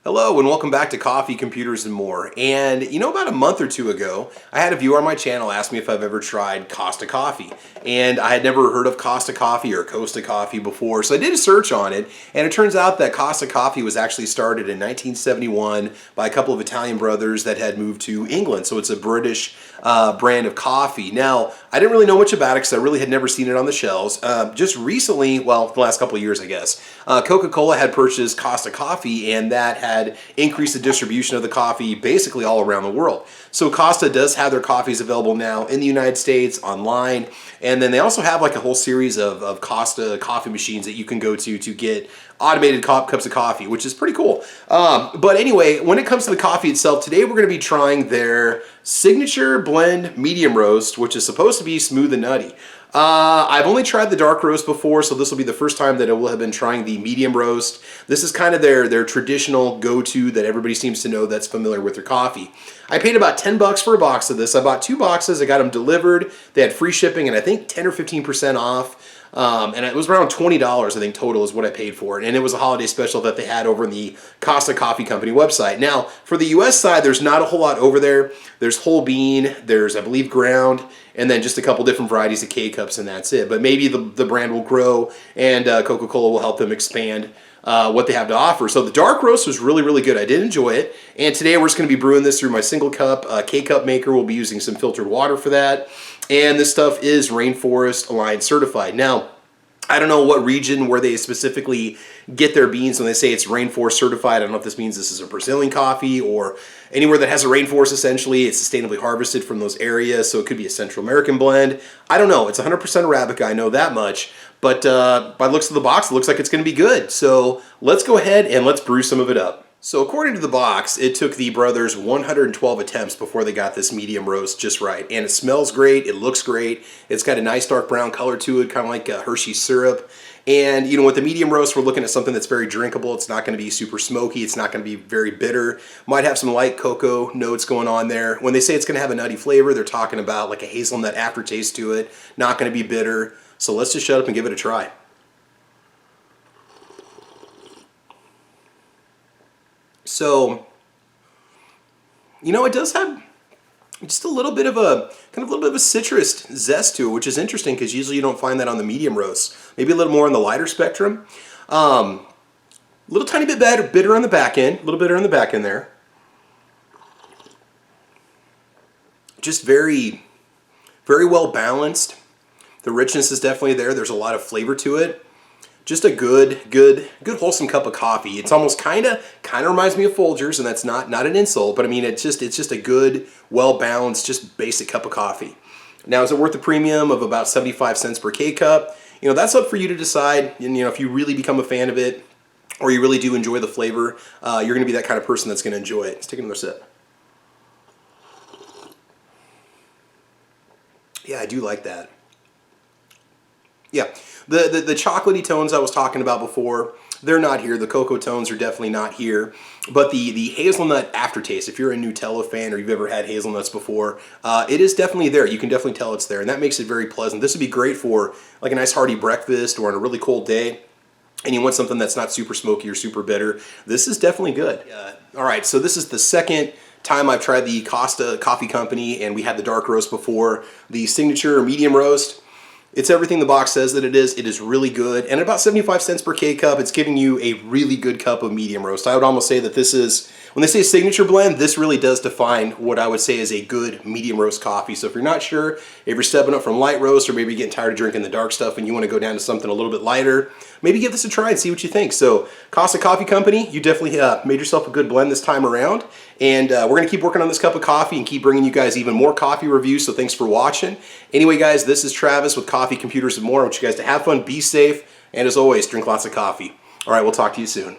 Hello and welcome back to Coffee, Computers, and More. And about a month or two ago, I had a viewer on my channel ask me if I've ever tried Costa Coffee. And I had never heard of Costa Coffee or Costa Coffee before, so I did a search on it. And it turns out that Costa Coffee was actually started in 1971 by a couple of Italian brothers that had moved to England. So it's a British brand of coffee. Now, I didn't really know much about it because I really had never seen it on the shelves. Just recently, well, the last couple of years, I guess, Coca-Cola had purchased Costa Coffee, and that had increased the distribution of the coffee basically all around the world. So Costa does have their coffees available now in the United States, online, and then they also have like a whole series of Costa coffee machines that you can go to get automated cups of coffee, which is pretty cool. But anyway, when it comes to the coffee itself, today we're going to be trying their signature blend medium roast, which is supposed to be smooth and nutty. I've only tried the dark roast before, so this will be the first time that I will have been trying the medium roast. This is kind of their traditional go-to that everybody seems to know that's familiar with their coffee. I paid about 10 bucks for a box of this. I bought 2 boxes. I got them delivered. They had free shipping and I think 10 or 15% off. And it was around $20, I think, total is what I paid for it. And it was a holiday special that they had over in the Costa Coffee Company website. Now, for the US side, there's not a whole lot over there. There's whole bean, there's, I believe, ground, and then just a couple different varieties of K-Cups, and that's it. But maybe the brand will grow, and Coca-Cola will help them expand what they have to offer. So the dark roast was really, really good. I did enjoy it. And today we're just going to be brewing this through my single cup K-Cup maker. We'll be using some filtered water for that. And this stuff is Rainforest Alliance certified. Now, I don't know what region where they specifically get their beans when they say it's rainforest certified. I don't know if this means this is a Brazilian coffee or anywhere that has a rainforest. Essentially, it's sustainably harvested from those areas, so it could be a Central American blend. I don't know. It's 100% Arabica, I know that much. But by the looks of the box, it looks like it's going to be good. So let's go ahead and let's brew some of it up. So according to the box, it took the brothers 112 attempts before they got this medium roast just right. And it smells great, it looks great, it's got a nice dark brown color to it, kind of like Hershey syrup. And with the medium roast, we're looking at something that's very drinkable. It's not going to be super smoky, it's not going to be very bitter. Might have some light cocoa notes going on there. When they say it's going to have a nutty flavor, they're talking about like a hazelnut aftertaste to it, not going to be bitter. So let's just shut up and give it a try. So, it does have just a little bit of a citrus zest to it, which is interesting because usually you don't find that on the medium roast. Maybe a little more on the lighter spectrum. Little tiny bit bitter on the back end, a little bitter on the back end there. Just very, very well balanced. The richness is definitely there. There's a lot of flavor to it. Just a good wholesome cup of coffee. It's almost kind of reminds me of Folgers, and that's not an insult, but I mean it's just a good, well balanced, just basic cup of coffee. Now, is it worth the premium of about 75 cents per K cup? That's up for you to decide. And if you really become a fan of it, or you really do enjoy the flavor, you're going to be that kind of person that's going to enjoy it. Let's take another sip. Yeah, I do like that. Yeah, the chocolatey tones I was talking about before, they're not here. The cocoa tones are definitely not here. But the hazelnut aftertaste, if you're a Nutella fan or you've ever had hazelnuts before, it is definitely there. You can definitely tell it's there, and that makes it very pleasant. This would be great for like a nice hearty breakfast or on a really cold day, and you want something that's not super smoky or super bitter. This is definitely good. All right, so this is the second time I've tried the Costa Coffee Company, and we had the dark roast before. The signature medium roast. It's everything the box says that it is. It is really good. And at about 75 cents per K cup, it's giving you a really good cup of medium roast. I would almost say that this is, when they say signature blend, this really does define what I would say is a good medium roast coffee. So if you're not sure, if you're stepping up from light roast or maybe getting tired of drinking the dark stuff and you want to go down to something a little bit lighter, maybe give this a try and see what you think. So Costa Coffee Company, you definitely made yourself a good blend this time around. And we're going to keep working on this cup of coffee and keep bringing you guys even more coffee reviews, so thanks for watching. Anyway, guys, this is Travis with Coffee, Computers, and More. I want you guys to have fun, be safe, and as always, drink lots of coffee. All right, we'll talk to you soon.